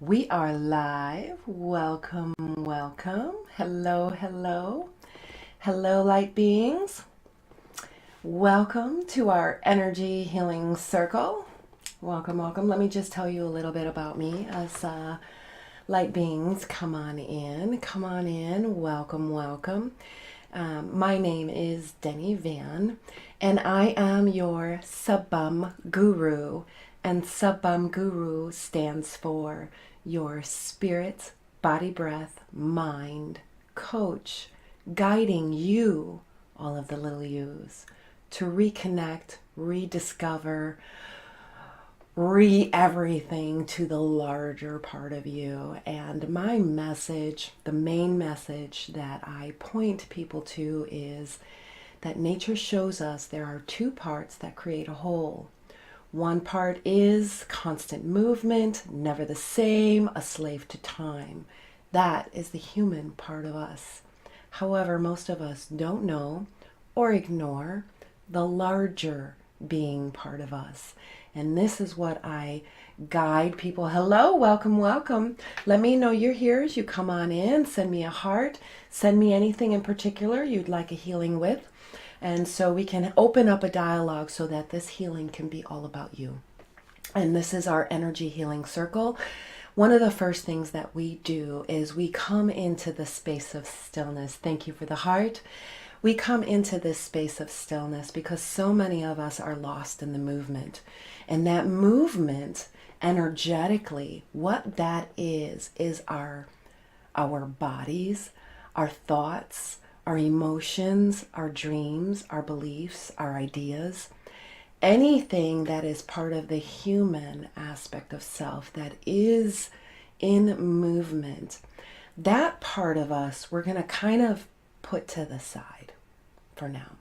We are live. Welcome, welcome. Hello, hello. Hello, light beings. Welcome to our energy healing circle. Welcome, welcome. Let me just tell you a little bit about me as light beings come on in. Come on in. Welcome, welcome. My name is Denny Van, and I am your Subbum Guru. And Subbum Guru stands for your spirit, body, breath, mind coach, guiding you, all of the little yous, to reconnect, rediscover, everything to the larger part of you. And my message, the main message that I point people to, is that nature shows us there are two parts that create a whole. One part is constant movement, never the same, a slave to time. That is the human part of us. However, most of us don't know or ignore the larger being part of us. And this is what I guide people. Hello, welcome, welcome. Let me know you're here as you come on in. Send me a heart. Send me anything in particular you'd like a healing with. And so we can open up a dialogue so that this healing can be all about you. And this is our energy healing circle. One of the first things that we do is we come into the space of stillness. Thank you for the heart. We come into this space of stillness because so many of us are lost in the movement. And that movement, energetically, what that is our bodies, our thoughts, our emotions, our dreams, our beliefs, our ideas, anything that is part of the human aspect of self that is in movement. That part of us we're going to kind of put to the side for now.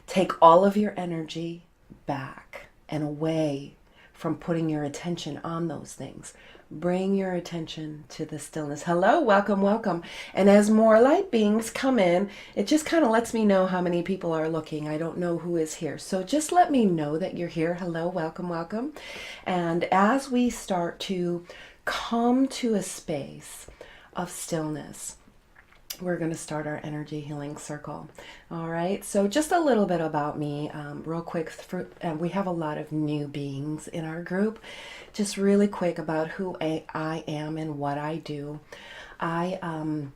Take all of your energy back and away from putting your attention on those things. Bring your attention to the stillness. Hello, welcome, welcome. And as more light beings come in, it just kind of lets me know how many people are looking. I don't know who is here. So just let me know that you're here. Hello, welcome, welcome. And as we start to come to a space of stillness, we're going to start our energy healing circle. All right, so just a little bit about me, real quick. We have a lot of new beings in our group. Just really quick about who I am and what I do. I'm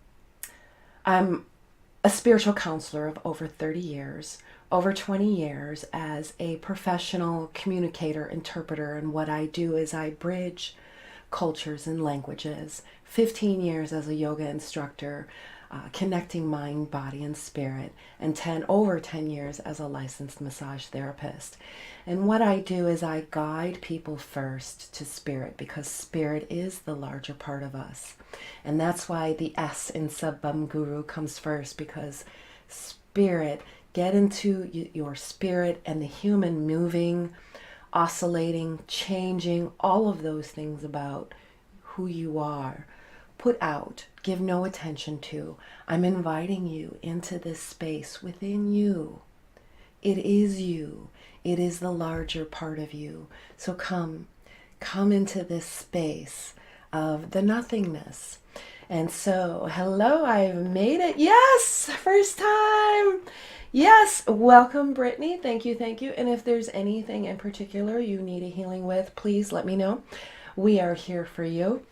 a spiritual counselor of over 30 years, over 20 years as a professional communicator, interpreter, and what I do is I bridge cultures and languages. 15 years as a yoga instructor, connecting mind, body, and spirit, and over 10 years as a licensed massage therapist. And what I do is I guide people first to spirit, because spirit is the larger part of us. And that's why the S in Subbum Guru comes first, because spirit, get into your spirit and the human moving, oscillating, changing, all of those things about who you are. Put out, give no attention to. I'm inviting you into this space within you. It is you. It is the larger part of you. So come into this space of the nothingness. And so, hello, I've made it. Yes, first time. Yes, welcome, Brittany. Thank you, thank you. And if there's anything in particular you need a healing with, please let me know. We are here for you.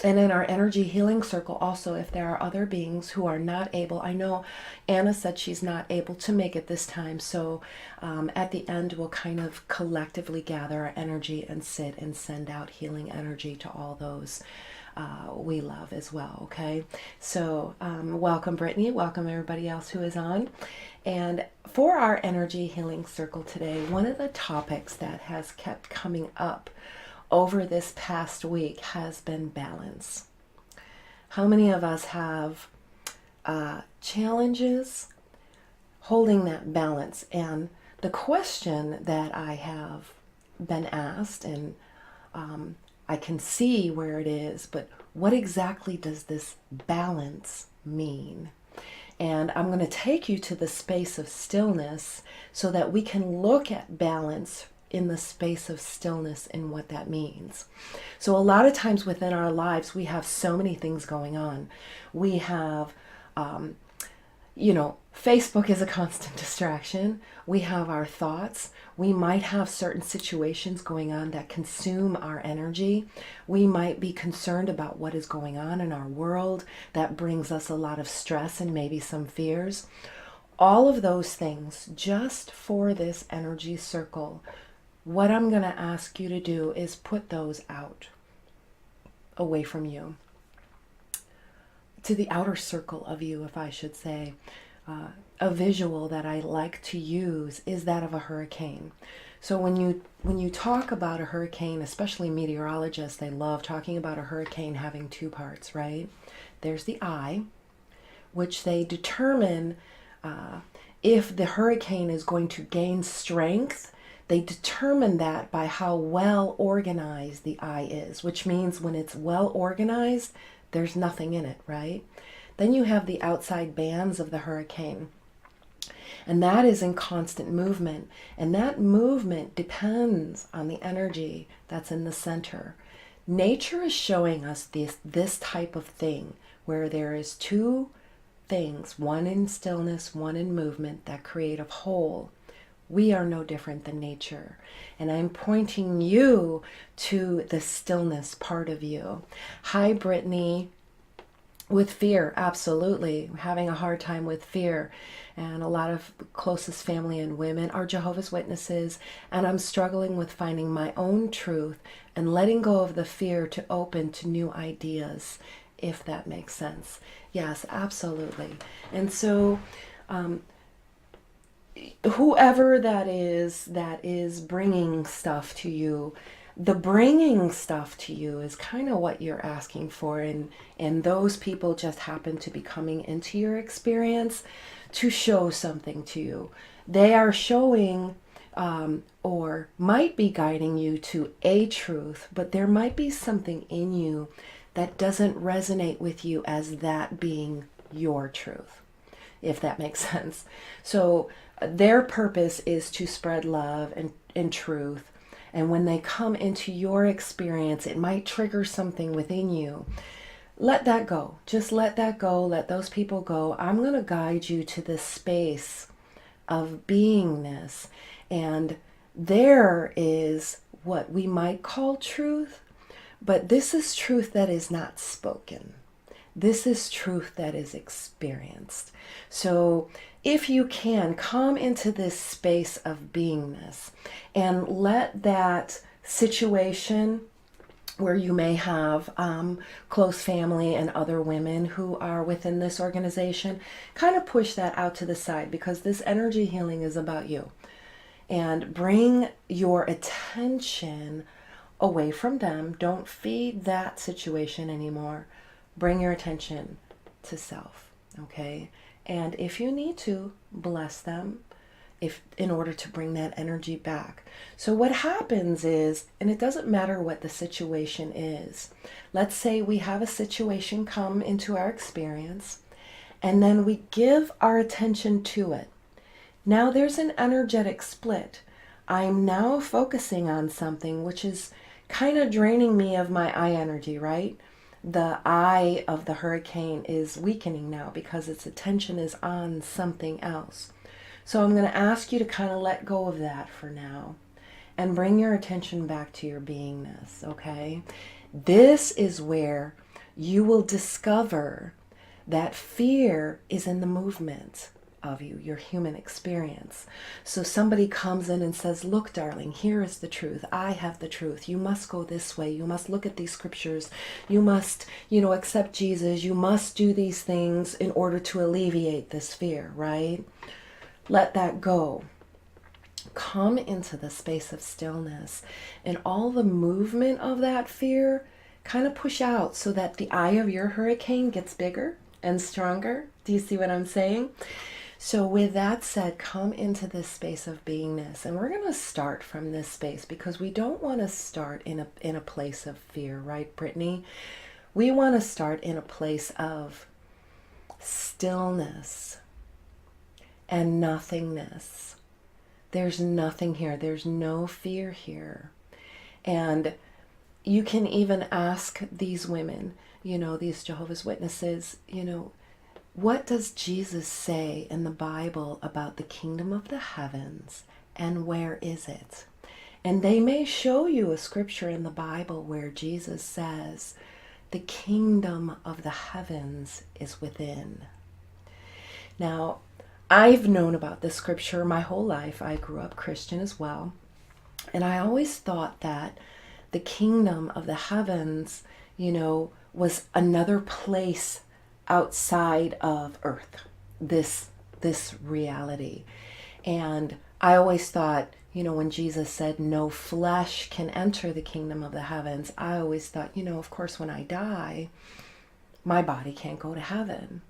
And in our energy healing circle also, if there are other beings who are not able, I know Anna said she's not able to make it this time, so at the end we'll kind of collectively gather our energy and sit and send out healing energy to all those we love as well, okay? So welcome, Brittany, welcome everybody else who is on. And for our energy healing circle today, one of the topics that has kept coming up over this past week has been balance. How many of us have challenges holding that balance? And the question that I have been asked, and I can see where it is, but what exactly does this balance mean? And I'm going to take you to the space of stillness so that we can look at balance in the space of stillness and what that means. So a lot of times within our lives, we have so many things going on. We have, Facebook is a constant distraction. We have our thoughts. We might have certain situations going on that consume our energy. We might be concerned about what is going on in our world that brings us a lot of stress and maybe some fears. All of those things, just for this energy circle, what I'm going to ask you to do is put those out, away from you, to the outer circle of you, if I should say. A visual that I like to use is that of a hurricane. So when you talk about a hurricane, especially meteorologists, they love talking about a hurricane having two parts, right? There's the eye, which they determine if the hurricane is going to gain strength. They determine that by how well organized the eye is, which means when it's well organized, there's nothing in it, right? Then you have the outside bands of the hurricane, and that is in constant movement. And that movement depends on the energy that's in the center. Nature is showing us this type of thing where there is two things, one in stillness, one in movement, that create a whole. We are no different than nature. And I'm pointing you to the stillness part of you. Hi, Brittany. With fear, absolutely. Having a hard time with fear. And a lot of closest family and women are Jehovah's Witnesses. And I'm struggling with finding my own truth and letting go of the fear to open to new ideas, if that makes sense. Yes, absolutely. And so whoever that is bringing stuff to you, the bringing stuff to you is kind of what you're asking for, and those people just happen to be coming into your experience to show something to you. They are showing or might be guiding you to a truth, but there might be something in you that doesn't resonate with you as that being your truth, if that makes sense. So their purpose is to spread love and truth. And when they come into your experience, it might trigger something within you. Let that go. Just let that go. Let those people go. I'm going to guide you to this space of beingness. And there is what we might call truth, but this is truth that is not spoken. This is truth that is experienced. So if you can, come into this space of beingness and let that situation where you may have close family and other women who are within this organization, kind of push that out to the side, because this energy healing is about you. And bring your attention away from them. Don't feed that situation anymore. Bring your attention to self, okay? And if you need to, bless them in order to bring that energy back. So what happens is, and it doesn't matter what the situation is, let's say we have a situation come into our experience, and then we give our attention to it. Now there's an energetic split. I'm now focusing on something which is kind of draining me of my eye energy, right? The eye of the hurricane is weakening now because its attention is on something else. So I'm going to ask you to kind of let go of that for now and bring your attention back to your beingness, okay? This is where you will discover that fear is in the movement of you, your human experience. So somebody comes in and says, look, darling, here is the truth. I have the truth. You must go this way. You must look at these scriptures. You must, accept Jesus. You must do these things in order to alleviate this fear, right? Let that go. Come into the space of stillness, and all the movement of that fear kind of push out so that the eye of your hurricane gets bigger and stronger. Do you see what I'm saying? So with that said, come into this space of beingness, and we're going to start from this space because we don't want to start in a place of fear, right, Brittany? We want to start in a place of stillness and nothingness. There's nothing here. There's no fear here. And you can even ask these women, these Jehovah's Witnesses, what does Jesus say in the Bible about the kingdom of the heavens, and where is it? And they may show you a scripture in the Bible where Jesus says, the kingdom of the heavens is within. Now, I've known about this scripture my whole life. I grew up Christian as well. And I always thought that the kingdom of the heavens, was another place outside of earth, this reality. And I always thought, when Jesus said no flesh can enter the kingdom of the heavens, I always thought, of course, when I die, my body can't go to heaven.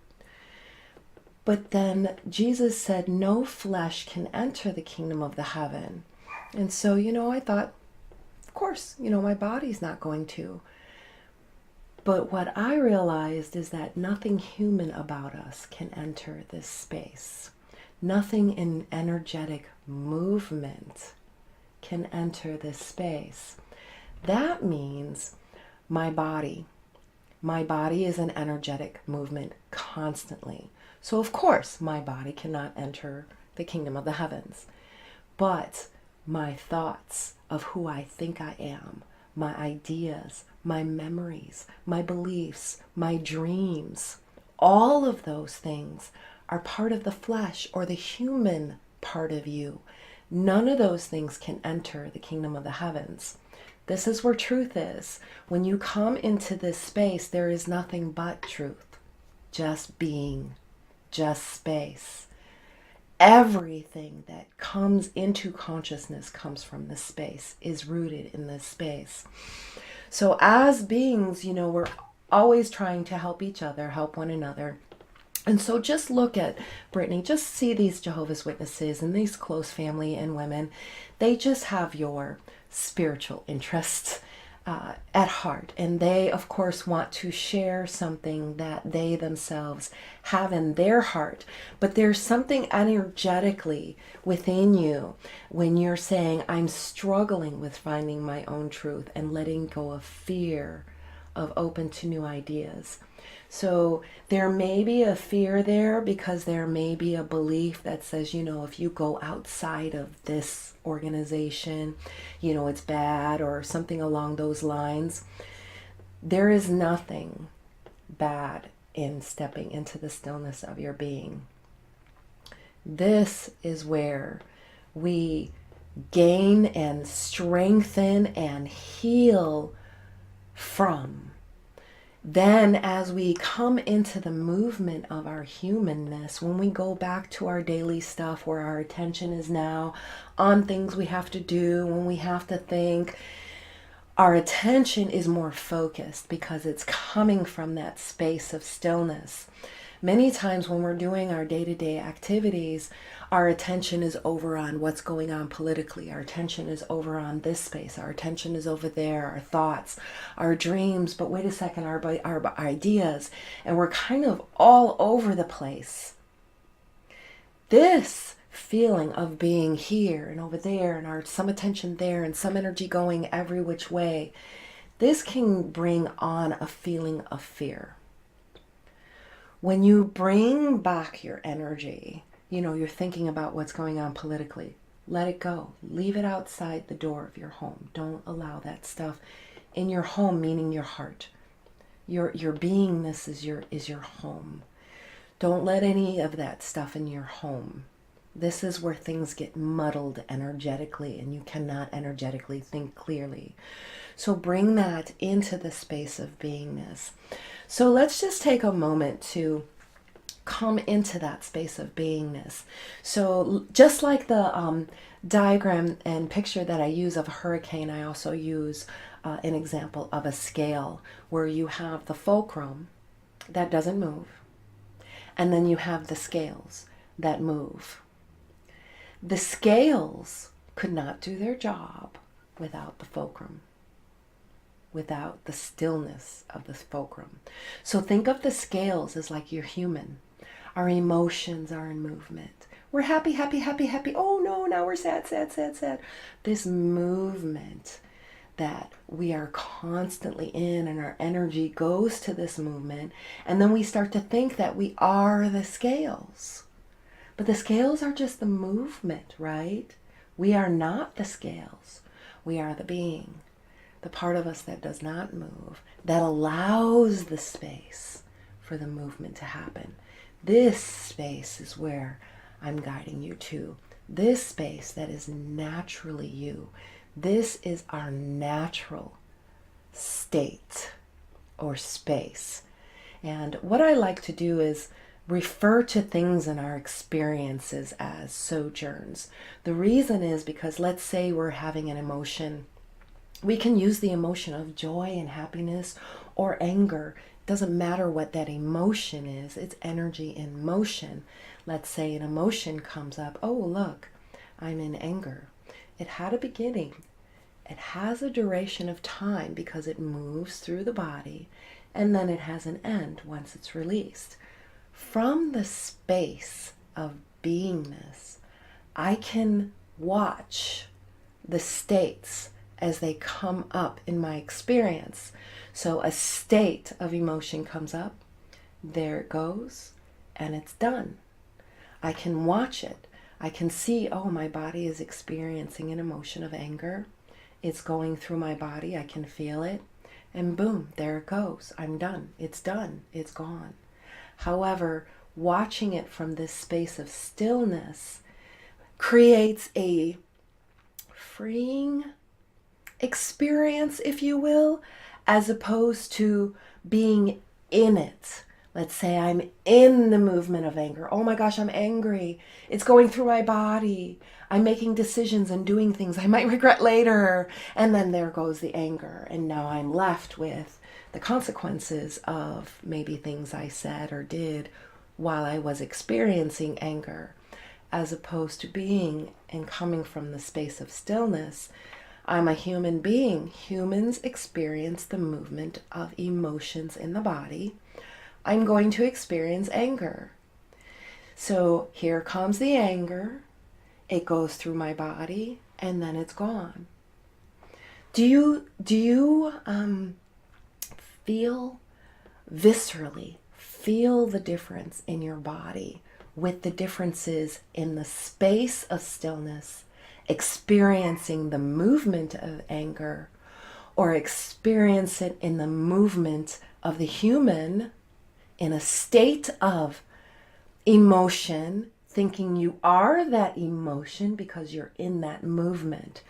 But then Jesus said no flesh can enter the kingdom of the heaven. And so, I thought, of course, my body's not going to. But what I realized is that nothing human about us can enter this space. Nothing in energetic movement can enter this space. That means my body is an energetic movement constantly. So of course my body cannot enter the kingdom of the heavens. But my thoughts of who I think I am, my ideas, my memories, my beliefs, my dreams, all of those things are part of the flesh or the human part of you. None of those things can enter the kingdom of the heavens. This is where truth is. When you come into this space, there is nothing but truth. Just being, just space. Everything that comes into consciousness comes from this space, is rooted in this space. So as beings, we're always trying to help each other, help one another. And so just look at Brittany, just see these Jehovah's Witnesses and these close family and women. They just have your spiritual interests at heart. And they, of course, want to share something that they themselves have in their heart. But there's something energetically within you when you're saying, I'm struggling with finding my own truth and letting go of fear of open to new ideas. So there may be a fear there because there may be a belief that says, if you go outside of this organization, it's bad or something along those lines. There is nothing bad in stepping into the stillness of your being. This is where we gain and strengthen and heal from. Then as we come into the movement of our humanness, when we go back to our daily stuff where our attention is now on things we have to do, when we have to think, our attention is more focused because it's coming from that space of stillness. Many times when we're doing our day-to-day activities, our attention is over on what's going on politically. Our attention is over on this space. Our attention is over there, our thoughts, our dreams, but wait a second, our ideas. And we're kind of all over the place. This feeling of being here and over there and some attention there and some energy going every which way, this can bring on a feeling of fear. When you bring back your energy, you're thinking about what's going on politically, let it go. Leave it outside the door of your home. Don't allow that stuff in your home, meaning your heart. Your beingness is your home. Don't let any of that stuff in your home. This is where things get muddled energetically and you cannot energetically think clearly. So bring that into the space of beingness. So let's just take a moment to come into that space of beingness. So just like the diagram and picture that I use of a hurricane, I also use an example of a scale where you have the fulcrum that doesn't move, and then you have the scales that move. The scales could not do their job without the fulcrum, without the stillness of the fulcrum. So think of the scales as like you're human. Our emotions are in movement. We're happy, happy, happy, happy. Oh, no, now we're sad, sad, sad, sad. This movement that we are constantly in, and our energy goes to this movement, and then we start to think that we are the scales. But the scales are just the movement, right? We are not the scales. We are the being, the part of us that does not move, that allows the space for the movement to happen. This space is where I'm guiding you to. This space that is naturally you. This is our natural state or space. And what I like to do is refer to things in our experiences as sojourns. The reason is because, let's say we're having an emotion. We can use the emotion of joy and happiness or anger. It doesn't matter what that emotion is. It's energy in motion. Let's say an emotion comes up. Oh, look, I'm in anger. It had a beginning. It has a duration of time because it moves through the body, and then it has an end once it's released. From the space of beingness, I can watch the states as they come up in my experience. So a state of emotion comes up, there it goes, and it's done. I can watch it. I can see, oh, my body is experiencing an emotion of anger. It's going through my body. I can feel it. And boom, there it goes. I'm done. It's done. It's gone. However, watching it from this space of stillness creates a freeing experience, if you will, as opposed to being in it. Let's say I'm in the movement of anger. Oh my gosh, I'm angry. It's going through my body. I'm making decisions and doing things I might regret later. And then there goes the anger. And now I'm left with the consequences of maybe things I said or did while I was experiencing anger, as opposed to being and coming from the space of stillness. I'm a human being. Humans experience the movement of emotions in the body. I'm going to experience anger. So here comes the anger. It goes through my body and then it's gone. Do you feel viscerally, feel the difference in your body with the differences in the space of stillness, experiencing the movement of anger, or experience it in the movement of the human in a state of emotion, thinking you are that emotion because you're in that movement?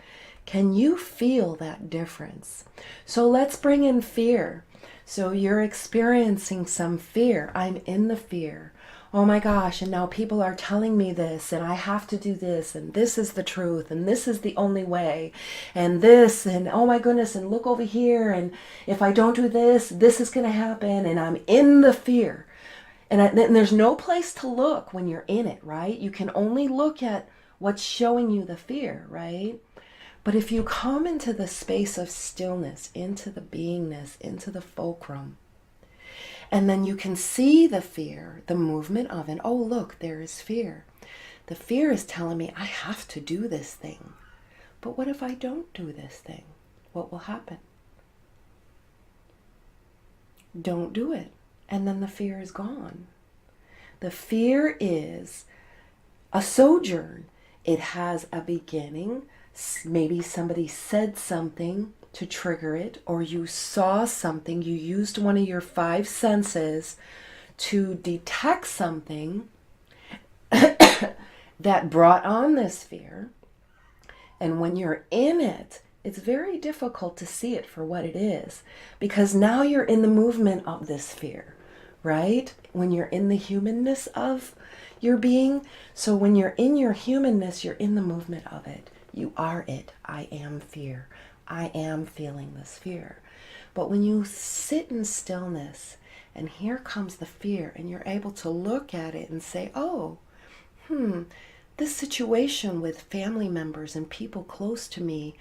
Can you feel that difference? So let's bring in fear. So you're experiencing some fear. I'm in the fear. Oh my gosh, and now people are telling me this, and I have to do this, and this is the truth, and this is the only way, and this, and oh my goodness, and look over here, and if I don't do this, this is going to happen, and I'm in the fear. And there's no place to look when you're in it, right? You can only look at what's showing you the fear, right? But if you come into the space of stillness, into the beingness, into the fulcrum, and then you can see the fear, the movement of it. Oh, look, there is fear. The fear is telling me I have to do this thing. But what if I don't do this thing? What will happen? Don't do it. And then the fear is gone. The fear is a sojourn. It has a beginning. Maybe somebody said something to trigger it, or you saw something, you used one of your 5 senses to detect something that brought on this fear. And when you're in it, it's very difficult to see it for what it is, because now you're in the movement of this fear, right? When you're in the humanness of your being. So when you're in your humanness, you're in the movement of it. You are it. I am fear. I am feeling this fear. But when you sit in stillness and here comes the fear and you're able to look at it and say, oh, this situation with family members and people close to me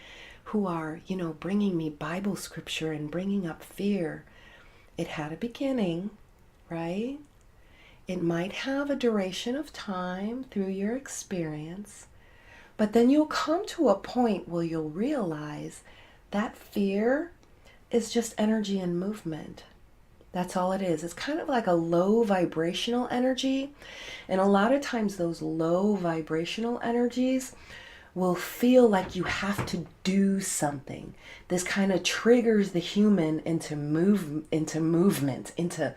who are, bringing me Bible scripture and bringing up fear, it had a beginning, right? It might have a duration of time through your experience, But then you'll come to a point where you'll realize that fear is just energy and movement. That's all it is. It's kind of like a low vibrational energy. And a lot of times those low vibrational energies will feel like you have to do something. This kind of triggers the human into movement, into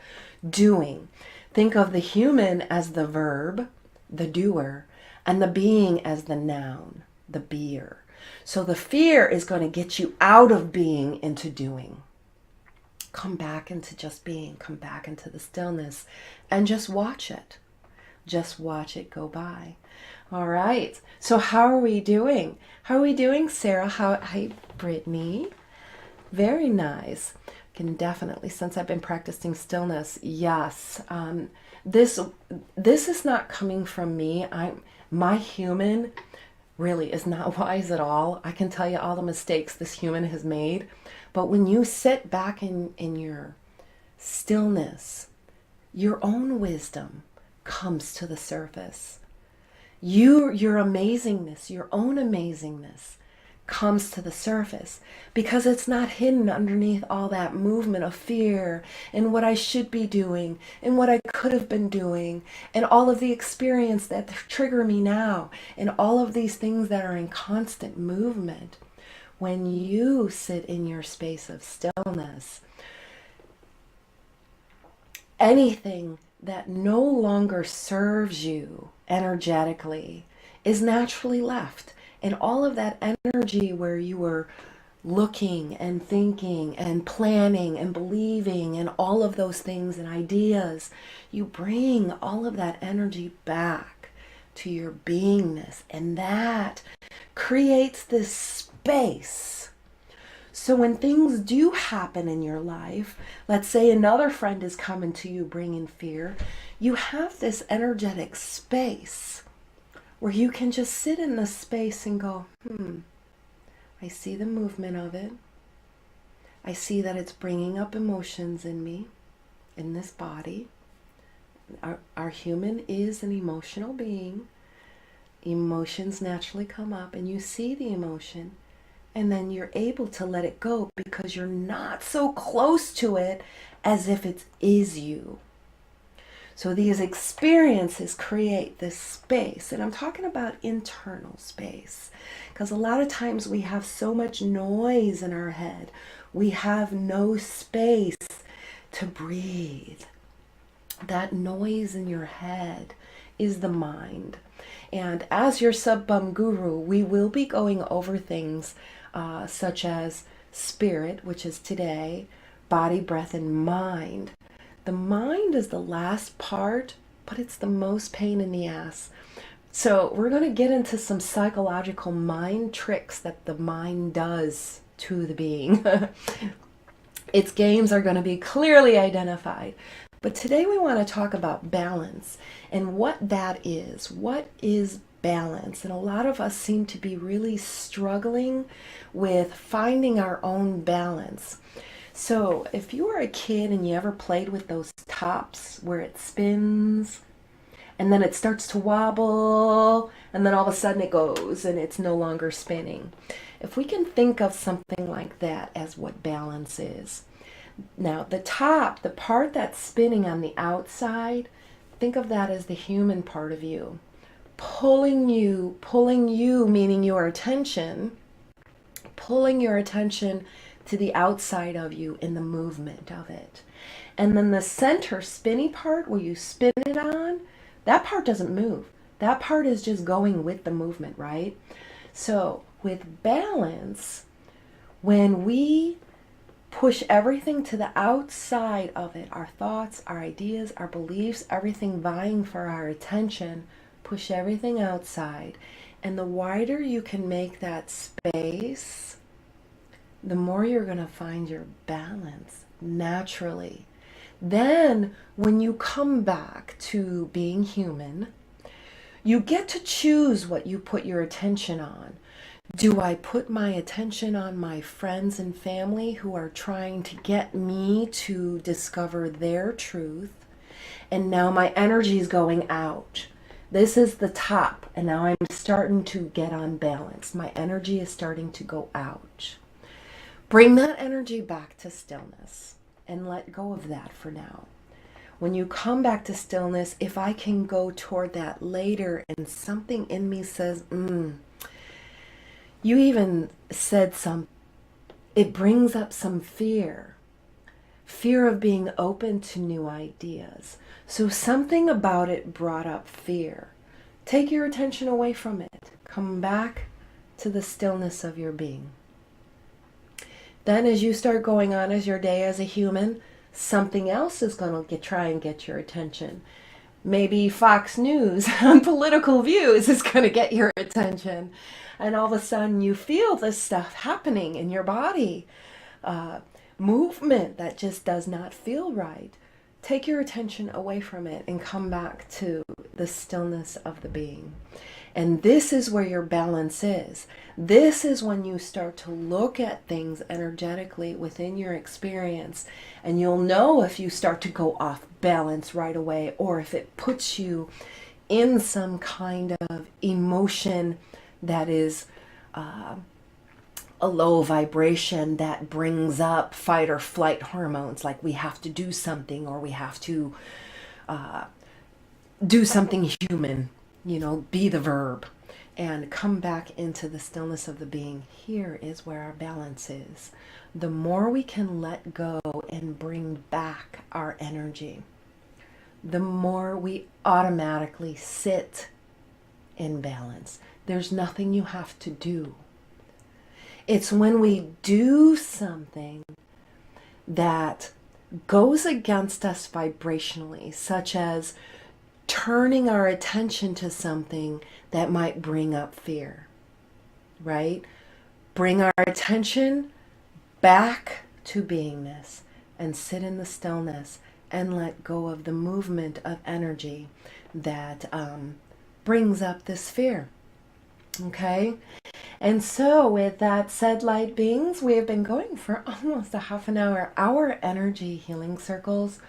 doing. Think of the human as the verb, the doer, and the being as the noun, the beer. So the fear is going to get you out of being into doing. Come back into just being, come back into the stillness, and just watch it. Just watch it go by. All right. So how are we doing? How are we doing, Sarah? Hi, Brittany. Very nice. Can definitely, since I've been practicing stillness, yes. This is not coming from me. My human really is not wise at all. I can tell you all the mistakes this human has made. But when you sit back in your stillness, your own wisdom comes to the surface. Your amazingness, your own amazingness comes to the surface because it's not hidden underneath all that movement of fear and what I should be doing and what I could have been doing and all of the experience that trigger me now and all of these things that are in constant movement. When you sit in your space of stillness, anything that no longer serves you energetically is naturally left. And all of that energy where you were looking and thinking and planning and believing and all of those things and ideas, you bring all of that energy back to your beingness. And that creates this space. So when things do happen in your life, let's say another friend is coming to you bringing fear, you have this energetic space where you can just sit in the space and go, I see the movement of it. I see that it's bringing up emotions in me, in this body. Our human is an emotional being. Emotions naturally come up and you see the emotion and then you're able to let it go because you're not so close to it as if it is you. So these experiences create this space, and I'm talking about internal space because a lot of times we have so much noise in our head. We have no space to breathe. That noise in your head is the mind. And as your Sub-Bum Guru, we will be going over things such as spirit, which is today, body, breath, and mind. The mind is the last part, but it's the most pain in the ass. So we're going to get into some psychological mind tricks that the mind does to the being. Its games are going to be clearly identified. But today we want to talk about balance and what that is. What is balance? And a lot of us seem to be really struggling with finding our own balance. So if you were a kid and you ever played with those tops where it spins and then it starts to wobble and then all of a sudden it goes and it's no longer spinning. If we can think of something like that as what balance is. Now the top, the part that's spinning on the outside, think of that as the human part of you. Pulling you meaning your attention, pulling your attention to the outside of you in the movement of it. And then the center spinny part where you spin it on, that part doesn't move. That part is just going with the movement, right? So with balance, when we push everything to the outside of it, our thoughts, our ideas, our beliefs, everything vying for our attention, push everything outside. And the wider you can make that space, the more you're going to find your balance naturally. Then when you come back to being human, you get to choose what you put your attention on. Do I put my attention on my friends and family who are trying to get me to discover their truth? And now my energy is going out. This is the top, and now I'm starting to get unbalanced. My energy is starting to go out. Bring that energy back to stillness and let go of that for now. When you come back to stillness, if I can go toward that later and something in me says, you even said something, it brings up some fear of being open to new ideas. So something about it brought up fear. Take your attention away from it. Come back to the stillness of your being. Then as you start going on as your day as a human, something else is going to try and get your attention. Maybe Fox News on political views is going to get your attention. And all of a sudden you feel this stuff happening in your body. Movement that just does not feel right. Take your attention away from it and come back to the stillness of the being. And this is where your balance is. This is when you start to look at things energetically within your experience, and you'll know if you start to go off balance right away, or if it puts you in some kind of emotion that is a low vibration that brings up fight or flight hormones, like we have to do something, or we have to do something human, be the verb, and come back into the stillness of the being. Here is where our balance is. The more we can let go and bring back our energy, the more we automatically sit in balance. There's nothing you have to do. It's when we do something that goes against us vibrationally, such as turning our attention to something that might bring up fear, right? Bring our attention back to beingness and sit in the stillness and let go of the movement of energy that brings up this fear. Okay? And so with that said, light beings, we have been going for almost a half an hour. Our energy healing circles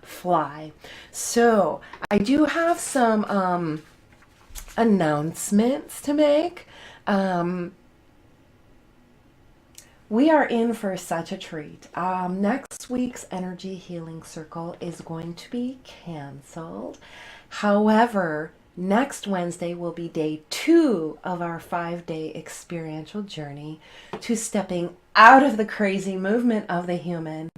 fly. So I do have some announcements to make. We are in for such a treat. Next week's energy healing circle is going to be canceled. However, next Wednesday will be day 2 of our 5-day experiential journey to stepping out of the crazy movement of the human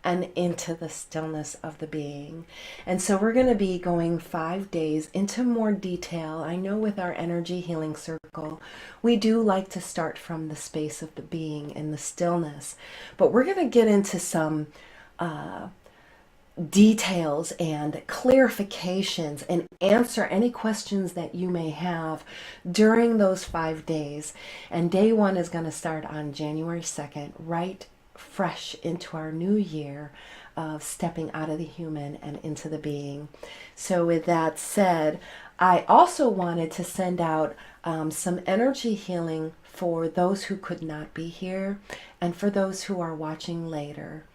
and into the stillness of the being. And so we're going to be going 5 days into more detail. I know with our energy healing circle, we do like to start from the space of the being and the stillness, but we're going to get into some details and clarifications and answer any questions that you may have during those 5 days. And day 1 is going to start on January 2nd, right fresh into our new year of stepping out of the human and into the being. So with that said, I also wanted to send out some energy healing for those who could not be here and for those who are watching later.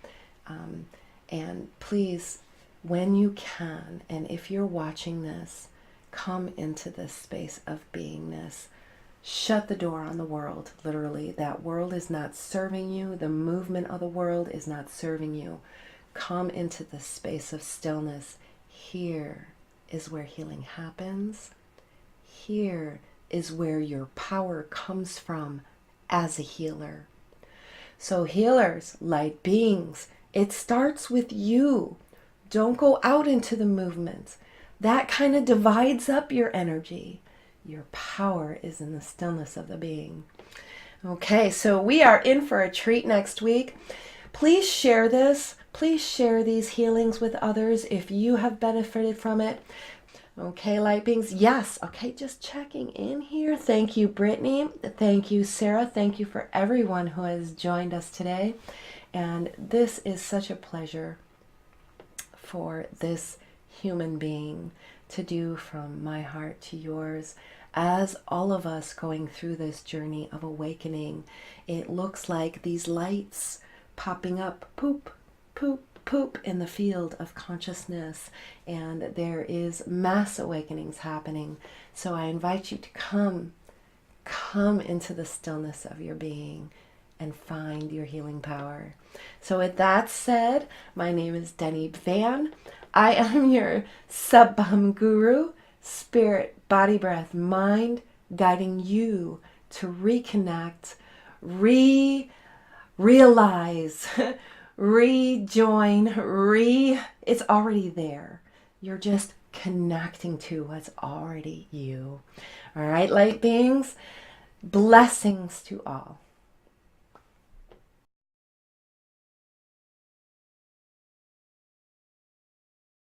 And please, when you can, and if you're watching this, come into this space of beingness. Shut the door on the world, literally. That world is not serving you. The movement of the world is not serving you. Come into the space of stillness. Here is where healing happens. Here is where your power comes from as a healer. So healers, light beings, it starts with you. Don't go out into the movement. That kind of divides up your energy. Your power is in the stillness of the being. Okay, so we are in for a treat next week. Please share this. Please share these healings with others if you have benefited from it. Okay, light beings. Yes. Okay, just checking in here. Thank you, Brittany. Thank you, Sarah. Thank you for everyone who has joined us today. And this is such a pleasure for this human being to do from my heart to yours. As all of us going through this journey of awakening, it looks like these lights popping up, poop, poop, poop in the field of consciousness, and there is mass awakenings happening. So I invite you to come into the stillness of your being and find your healing power. So with that said, my name is Denny Van. I am your Sub-Hum Guru, spirit, body, breath, mind, guiding you to reconnect, realize, rejoin, it's already there. You're just connecting to what's already you. All right, light beings, blessings to all.